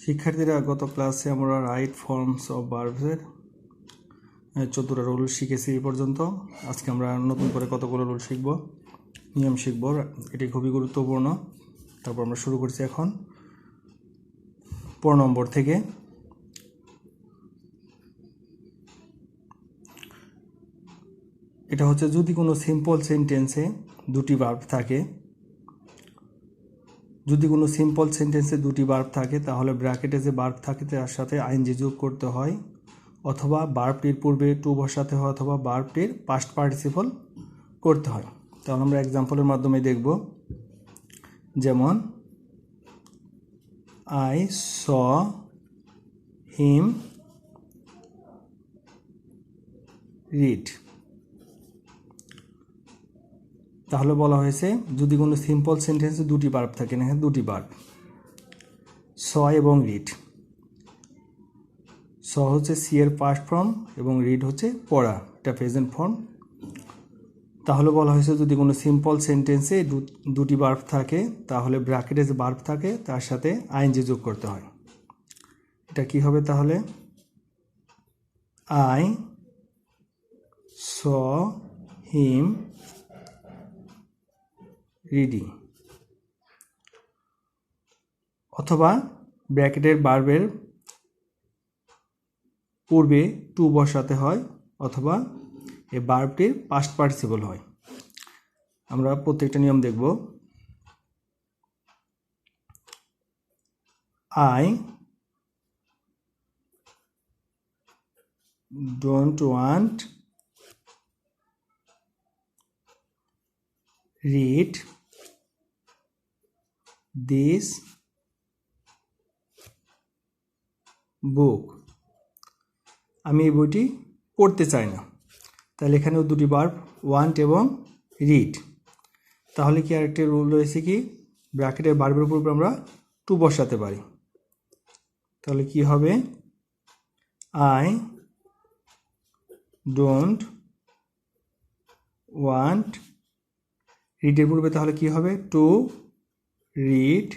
শিক্ষার্থীরা গত ক্লাসে আমরা রাইট ফর্মস অফ ভার্বসের 14টা রুল শিখেছি এই পর্যন্ত। আজকে আমরা নতুন করে কতগুলো রুল শিখব, নিয়ম শিখব, এটি খুবই গুরুত্বপূর্ণ। তারপর আমরা শুরু করছি এখন 15 নম্বর থেকে। এটা হচ্ছে যদি কোনো সিম্পল সেন্টেন্সে দুটি ভার্ব থাকে, যদি কোনো সিম্পল সেন্টেন্সে দুটি ভার্ব থাকে তাহলে ব্র্যাকেটে যে ভার্ব থাকে তার সাথে আইএনজি যোগ করতে হয়, অথবা ভার্বটির পূর্বে টু বসাতে হয়, অথবা ভার্বটির পাস্ট পার্টিসিপল করতে হয়। তাহলে আমরা এক্সাম্পলের মাধ্যমে দেখব। যেমন আই স হিম রিড। তাহলে বলা হয়েছে যদি কোনো সিম্পল সেন্টেন্সে দুটি ভার্ব থাকে, না দুটি ভার্ব স এবং রিড। স হচ্ছে সি এর পাস্ট ফর্ম এবং রিড হচ্ছে পড়া, এটা প্রেজেন্ট ফর্ম। তাহলে বলা হয়েছে যদি কোনো সিম্পল সেন্টেন্সে দুটি ভার্ব থাকে তাহলে ব্র্যাকেটে যে ভার্ব থাকে তার সাথে আইএনজি যোগ করতে হয়। এটা কি হবে তাহলে? I saw him reading. অথবা ব্র্যাকেটের ভার্বের পূর্বে টু বসাতে হয়, অথবা এই ভার্বটির পাস্ট পার্টিসিপল হয়। আমরা প্রত্যেকটা নিয়ম দেখব। I don't want read this book. আমি এই বইটি পড়তে চাই না। তাহলে এখানেও দুটি ভার্ব ওয়ান্ট এবং রিড। তাহলে কি আরেকটি রুল রয়েছে কি, ব্র্যাকেটের ভার্বের পূর্বে আমরা টু বসাতে পারি। তাহলে কি হবে? আই ডোন্ট ওয়ান্ট রিডের পূর্বে তাহলে কি হবে? To read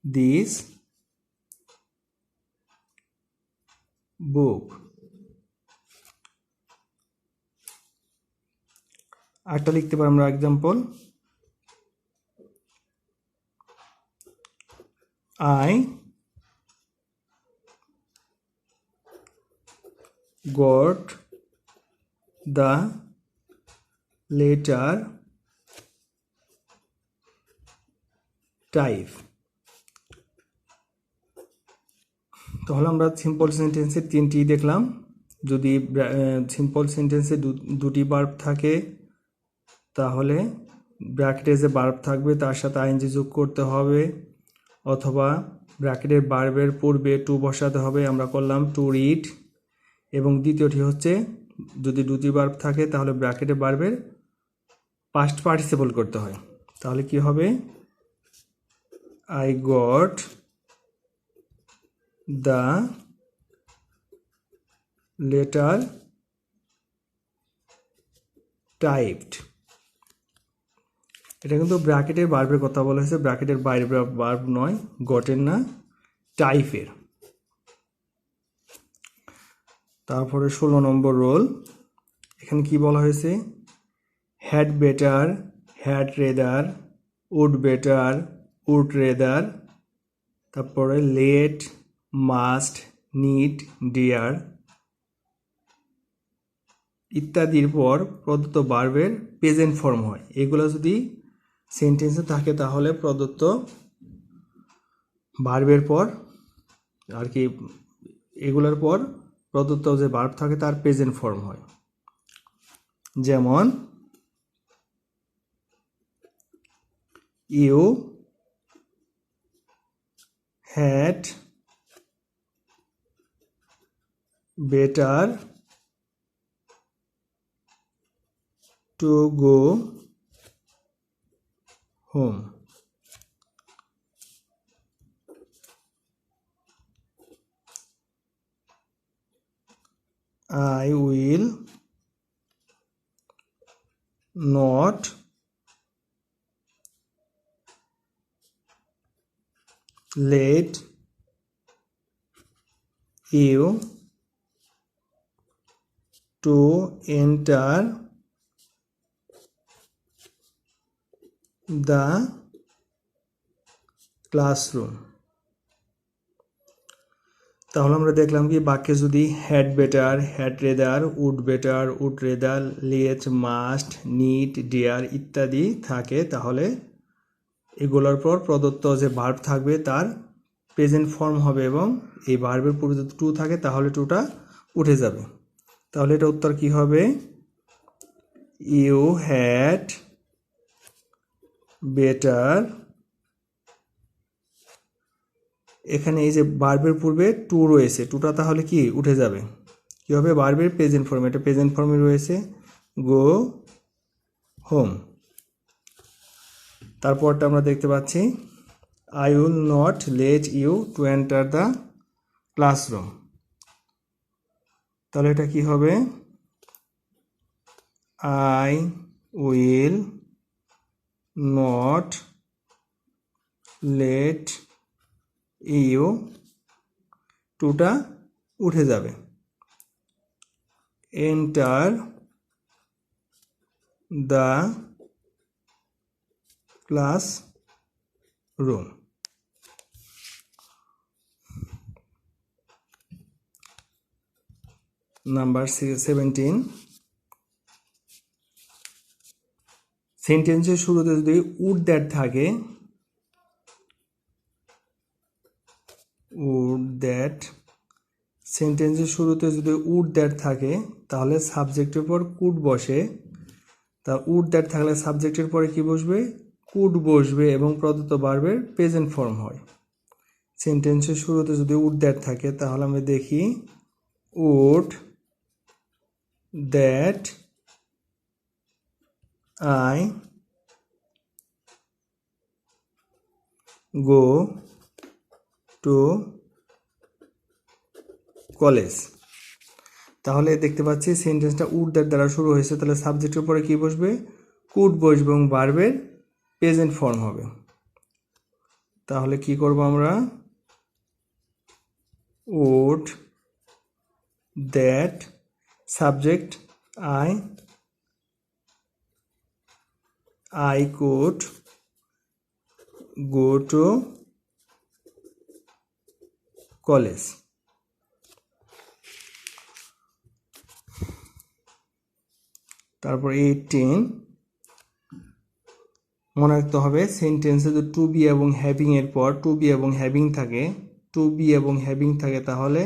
this book. আরেকটা লিখতে পারি আমরা example. I got the letter type. তাহলে আমরা সিম্পল সেন্টেন্সের তিনটি দেখলাম। যদি সিম্পল সেন্টেন্সে দুটি ভার্ব থাকে তাহলে ব্র্যাকেটে যে ভার্ব থাকবে তার সাথে আইএনজি যোগ করতে হবে, অথবা ব্র্যাকেটের ভার্বের পূর্বে টু বসাতে হবে, আমরা করলাম টু রিড। এবং দ্বিতীয়টি হচ্ছে যদি দুটি ভার্ব থাকে তাহলে ব্র্যাকেটের ভার্বের পাস্ট পার্টিসিপল করতে হয়। তাহলে কি হবে? I got the letter typed. এটা কিন্তু ব্র্যাকেটের ভার্বের কথা বলা হয়েছে, ব্র্যাকেটের বাইরে ভার্ব নয়, গটের না, টাইপের। তারপরে 16 নম্বর রোল। এখানে কি বলা হয়েছে? Had better, had rather, would better, would rather. তারপরে লেট, মাস্ট, নিড, ডিয়ার ইত্যাদির পর প্রদত্ত ভার্বের প্রেজেন্ট ফর্ম হয়। এগুলো যদি সেন্টেন্সে থাকে তাহলে প্রদত্ত ভার্বের পর আর কি, এগুলোর পর প্রদত্ত যে ভার্ব থাকে তার প্রেজেন্ট ফর্ম হয়। যেমন you had better to go home. I will not let you to enter the classroom। তাহলে আমরা দেখলাম কি বাক্যে যদি had better, had rather, would better, would rather, let, must, need, dare ইত্যাদি থাকে তাহলে এগুলোর পর প্রদত্ত যে ভার্ব থাকবে তার প্রেজেন্ট ফর্ম হবে এবং এই ভার্বের পূর্বে যদি টু থাকে তাহলে টুটা উঠে যাবে। তাহলে এটা উত্তর কি হবে? You had better. এখানে এই যে ভার্বের পূর্বে টু রয়েছে, টুটা তাহলে কি উঠে যাবে, কি হবে? ভার্বের প্রেজেন্ট ফর্ম, এটা প্রেজেন্ট ফর্মে রয়েছে গো হোম। তারপরটা আমরা দেখতে পাচ্ছি I will not let you to enter the classroom. তাহলে এটা কি হবে? I will not let you, টুটা উঠে যাবে, enter the class room. Number 17, সেন্টেন্সের শুরুতে যদি উড দ্যাট থাকে, উড দ্যাট, সেন্টেন্সের শুরুতে যদি উড দ্যাট থাকে তাহলে সাবজেক্টের পর কুড বসে। তা উড দ্যাট থাকলে সাবজেক্টের পরে কি বসবে? কুড বসবে এবং প্রদত্ত ভার্বের প্রেজেন্ট ফর্ম হয়। সেন্টেন্সের শুরুতে যদি উড দ্যাট থাকে তাহলে আমরা দেখি would that I go to college. তাহলে দেখতে পাচ্ছি সেন্টেন্সটা উড দ্যাট দ্বারা শুরু হয়েছে, তাহলে সাবজেক্টের পরে কি বসবে? কুড বসবে এবং ভার্বের প্রেজেন্ট ফর্ম হবে। তাহলে কি করব আমরা? Would that, subject I could go to college। তারপর 18, মনে রাখতে হবে সেন্টেন্সে যদি টু বি এবং হ্যাভিং এর পর টু বি এবং হ্যাভিং থাকে, টু বি এবং হ্যাভিং থাকে তাহলে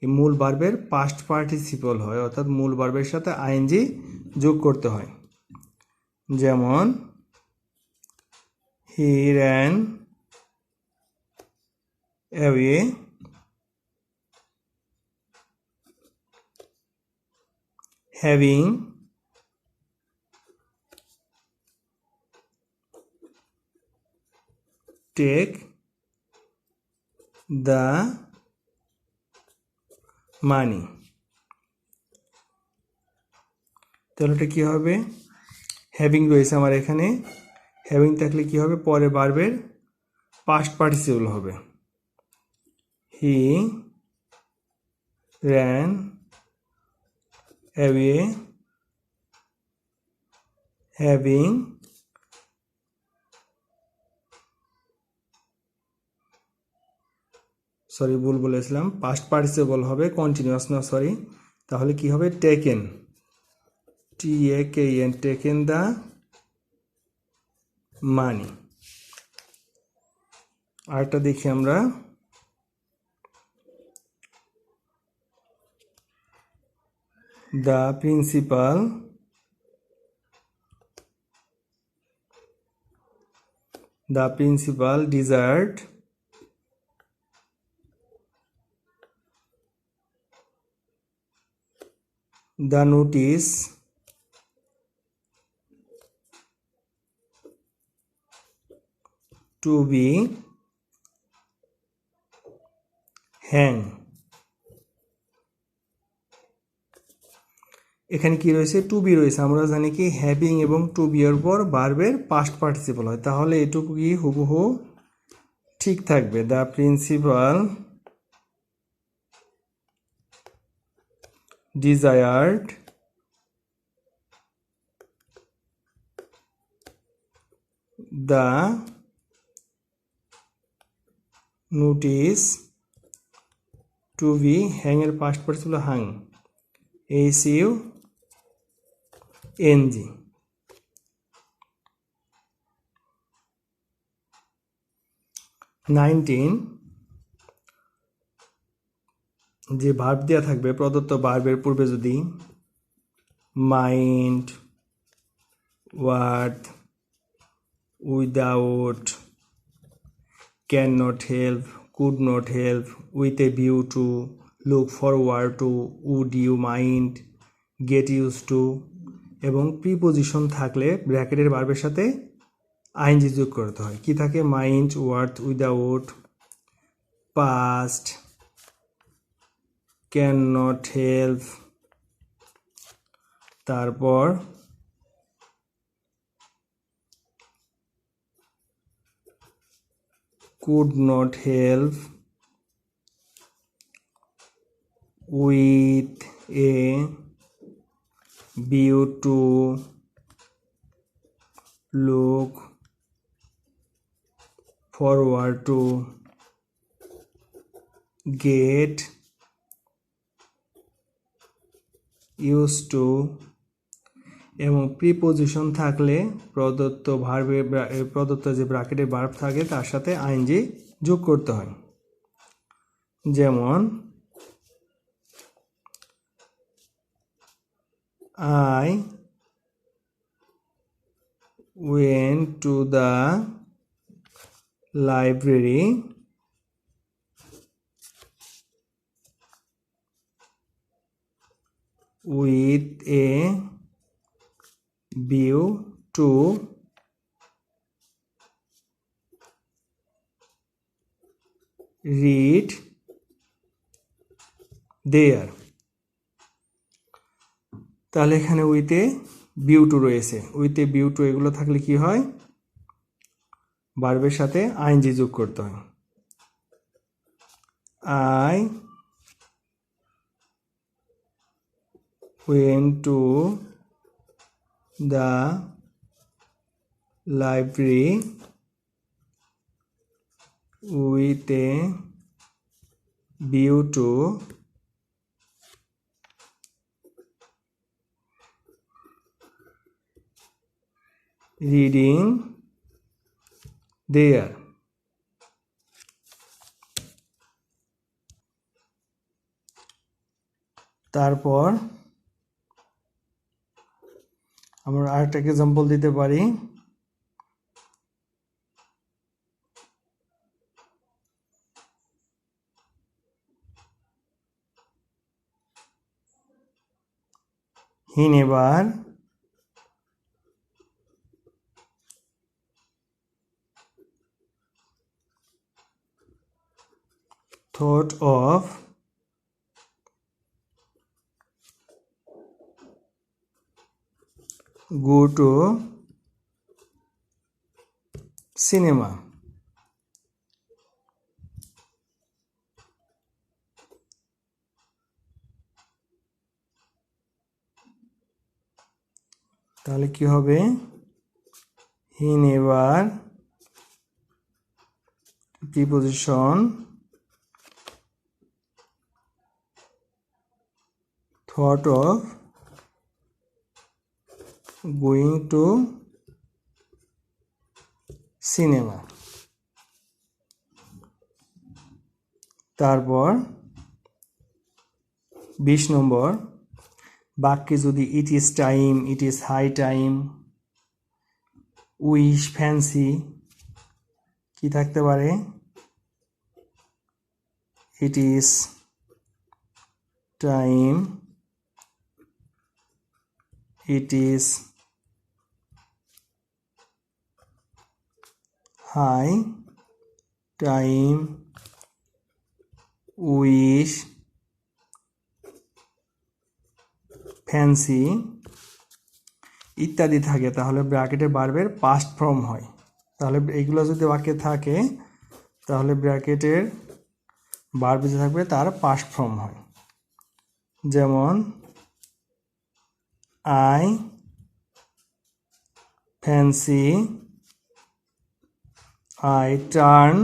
এই মূল ভার্বের পাস্ট পার্টিসিপল হয়, অর্থাৎ মূল ভার্বের সাথে আইএনজি যোগ করতে হয়। যেমন he ran away having take the money। তাহলে এটা কি হবে? হ্যাভিং রয়েছে আমার এখানে, হ্যাভিং থাকলে কি হবে? পরে ভার্বের পাস্ট পার্টিসিপল হবে। হি ran away having সরি ভুল বলেছিলাম, পাস্ট পার্টিসিপল হবে, কন্টিনিউয়াস না, সরি। তাহলে কি হবে? Taken, TAKEN, taken the money. আরেকটা দেখি আমরা, the principal desired the notice to be hang। এখানে কি রয়েছে? টু বি রয়েছে। আমরা জানি কি হ্যাভিং এবং টু বি এর পর ভার্বের পাস্ট পার্টিসিপল হয়, তাহলে এটুকু কি হুবহু ঠিক থাকবে। The principal desired the notice to be, hang এর পাস্ট পার্টিসিপল হাং, HUNG। 19, যে ভার্ব দেওয়া থাকবে প্রদত্ত ভার্বের পূর্বে যদি mind, worth, without, can not help, could not help, with a view to, look forward to, would you mind, get use to এবং preposition থাকলে ব্র্যাকেটের ভার্বের সাথে আইএনজি যোগ করতে হয়। কি থাকে? Mind, worth, without, past, can not help, তারপর could not help, with a view to, look forward to, get use to এবং প্রিপোজিশন থাকলে প্রদত্ত ভার্বে প্রদত্ত যে ব্র্যাকেটে ভার্ব থাকে তার সাথে আইএনজি যোগ করতে হয়। যেমন I went to the library with a view to read there। তাহলে এখানে উইথ এ ভিউ টু রয়েছে, উইথ এ ভিউ টু এগুলো থাকলে কি হয়? ভার্বের সাথে আইএনজি যোগ করতে হয়। I went to the library with a view to reading there। তারপর আমরা আরেকটা এক্সাম্পল দিতে পারি। He never thought of go to cinema। তাহলে কি হবে? He never preposition thought of going to cinema। তারপর 20 নম্বর বাক্যে যদি it is time, it is high time, wish, fancy কি থাকতে পারে? It is time, it is high time, wish, fancy ইত্যাদি থাকে তাহলে ব্র্যাকেটে ভার্বের পাস্ট ফর্ম হয়। তাহলে এইগুলো যদি বাক্যে থাকে তাহলে ব্র্যাকেটের ভার্ব যে থাকবে তার পাস্ট ফর্ম হয়। যেমন আই ফ্যান্সি, আই টার্ন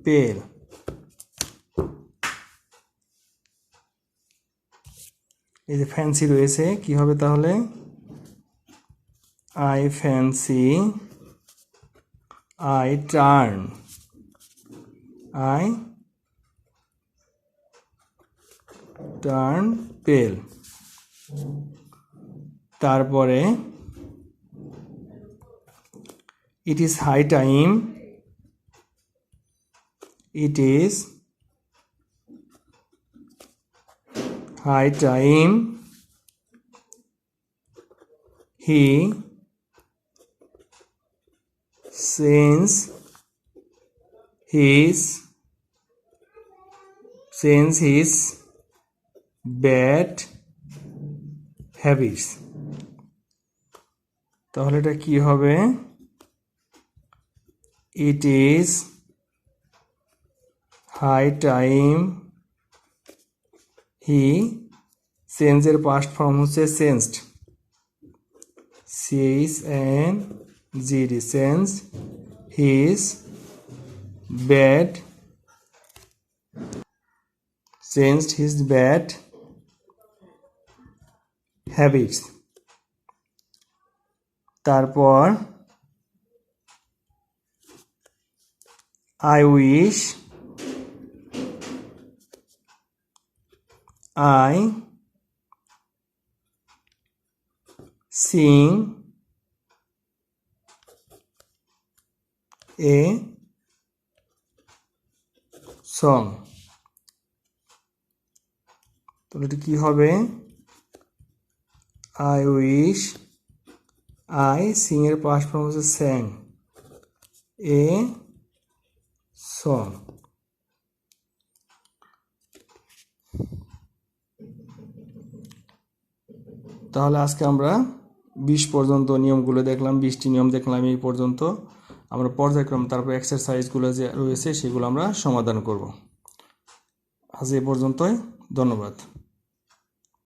পেল। এই যে ফ্যান্সি রয়েছে, কি হবে তাহলে? I fancy, I turn, I turn pale. তারপরে it is high time, it is high time he change his bad habits। তাহলে এটা কি হবে? It is high time he change এর past form হচ্ছে changed, changed his bad habits। তারপর I wish I sing a song। তাহলে এটা কি হবে? I wish I sing এর past form হচ্ছে sang a song। তাহলে আজকে আমরা 20 পর্যন্ত নিয়মগুলো দেখলাম, 20টি নিয়ম দেখলাম এই পর্যন্ত। আমরা পর্যায়ক্রম তারপর এক্সারসাইজগুলো যে রয়েছে সেগুলো আমরা সমাধান করব। আজ এ পর্যন্তই, ধন্যবাদ।